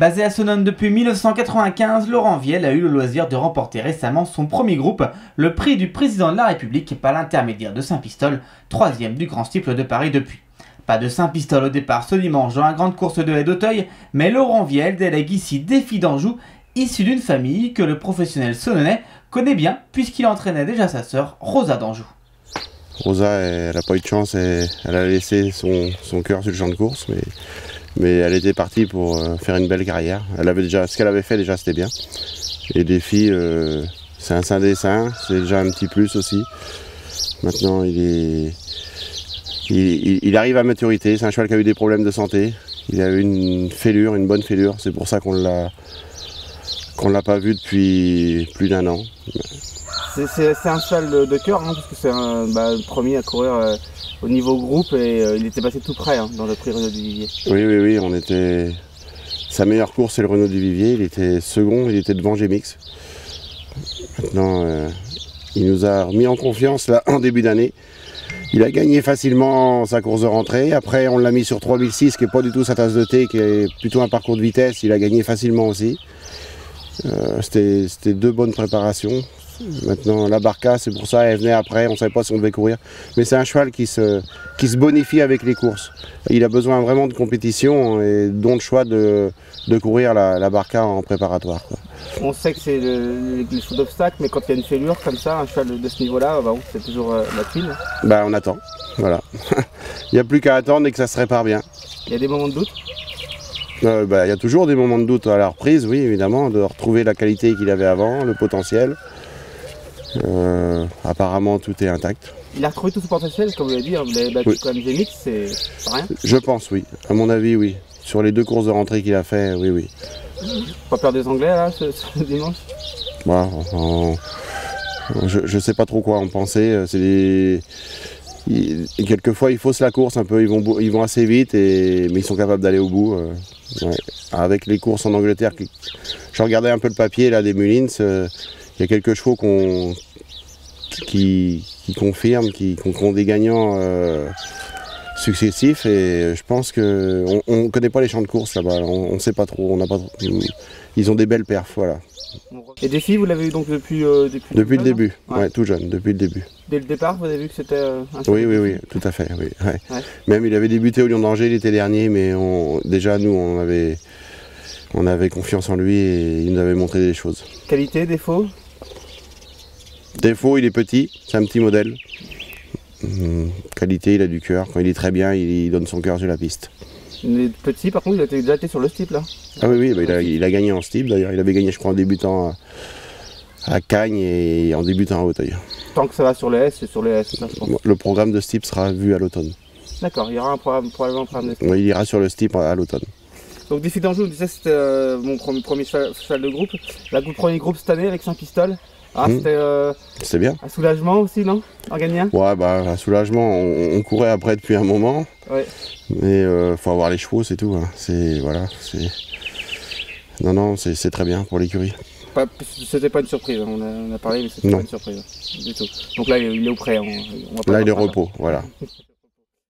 Basé à Sonone depuis 1995, Laurent Viel a eu le loisir de remporter récemment son premier groupe, le prix du président de la République par l'intermédiaire de Saint-Pistol, 3e du Grand Steeple de Paris depuis. Pas de Saint-Pistol au départ ce dimanche dans la grande course de haie d'Auteuil, mais Laurent Viel délègue ici Défi d'Anjou, issu d'une famille que le professionnel sononnais connaît bien puisqu'il entraînait déjà sa sœur Rosa d'Anjou. Rosa, elle n'a pas eu de chance, elle a laissé son cœur sur le champ de course, mais elle était partie pour faire une belle carrière. Ce qu'elle avait fait déjà, c'était bien. Et Défi, c'est un saint des saints, c'est déjà un petit plus aussi. Maintenant, il arrive à maturité, c'est un cheval qui a eu des problèmes de santé. Il a eu une bonne fêlure, c'est pour ça qu'on l'a pas vu depuis plus d'1 an. C'est un cheval de cœur, hein, parce que c'est le premier à courir au niveau groupe et il était passé tout près dans le prix Renaud du Vivier. Oui, sa meilleure course c'est le Renaud du Vivier, il était second, il était devant Gémix. Maintenant, il nous a remis en confiance là, en début d'année. Il a gagné facilement sa course de rentrée, après on l'a mis sur 3006 qui n'est pas du tout sa tasse de thé, qui est plutôt un parcours de vitesse, il a gagné facilement aussi. C'était 2 bonnes préparations. Maintenant la Barca, c'est pour ça, elle venait après, on ne savait pas si on devait courir. Mais c'est un cheval qui se bonifie avec les courses. Il a besoin vraiment de compétition et dont le choix de courir la Barca en préparatoire, quoi. On sait que c'est les chevaux d'obstacle, mais quand il y a une fêlure comme ça, un cheval de ce niveau-là, c'est toujours la tuile. On attend, voilà. Il n'y a plus qu'à attendre et que ça se répare bien. Il y a des moments de doute? Il y a toujours des moments de doute à la reprise, oui, évidemment, de retrouver la qualité qu'il avait avant, le potentiel. Apparemment, tout est intact. Il a retrouvé tout son potentiel, comme vous l'avez dit, vous l'avez battu oui. Comme Gémix, c'est pas rien? Je pense, oui. À mon avis, oui. Sur les 2 courses de rentrée qu'il a fait, oui. Pas peur des Anglais, là, ce dimanche? Je sais pas trop quoi en penser. Quelquefois, ils faussent la course un peu, ils vont assez vite, mais ils sont capables d'aller au bout. Ouais. Avec les courses en Angleterre, je regardais un peu le papier là, des Mullins, il y a quelques chevaux qui confirment, qui ont des gagnants successifs, et je pense qu'on ne connaît pas les champs de course là-bas, on ne sait pas trop, ils ont des belles perfs, voilà. Et Défi, vous l'avez eu donc depuis le début, ouais, tout jeune, depuis le début. Dès le départ, vous avez vu que c'était un Oui, tout à fait, oui. Ouais. Ouais. Même il avait débuté au Lion d'Angers l'été dernier, mais déjà nous, on avait confiance en lui et il nous avait montré des choses. Qualité, défaut? Défaut, il est petit, c'est un petit modèle. Qualité, il a du cœur, quand il est très bien, il donne son cœur sur la piste. Il est petit, par contre, il a déjà été sur le steeple là. Ah oui, il a gagné en steeple d'ailleurs, il avait gagné je crois en débutant à Cagnes et en débutant à Auteuil. Tant que ça va sur les S, c'est sur les S, ça je pense. Le programme de steeple sera vu à l'automne. D'accord, il y aura probablement un programme de steeple. Oui, il ira sur le steeple à l'automne. Donc Défi d'Anjou, je disais, c'était mon premier cheval de groupe. Le premier groupe cette année avec Saint-Pistol. C'était bien. Un soulagement aussi, non? En gagnant? Ouais, un soulagement, on courait après depuis un moment. Ouais. Mais faut avoir les chevaux, c'est tout. Hein. Non, c'est très bien pour l'écurie. C'était pas une surprise, on a parlé, mais c'était pas une surprise du tout. Donc là, il est au prêt. Là, il est au repos, voilà.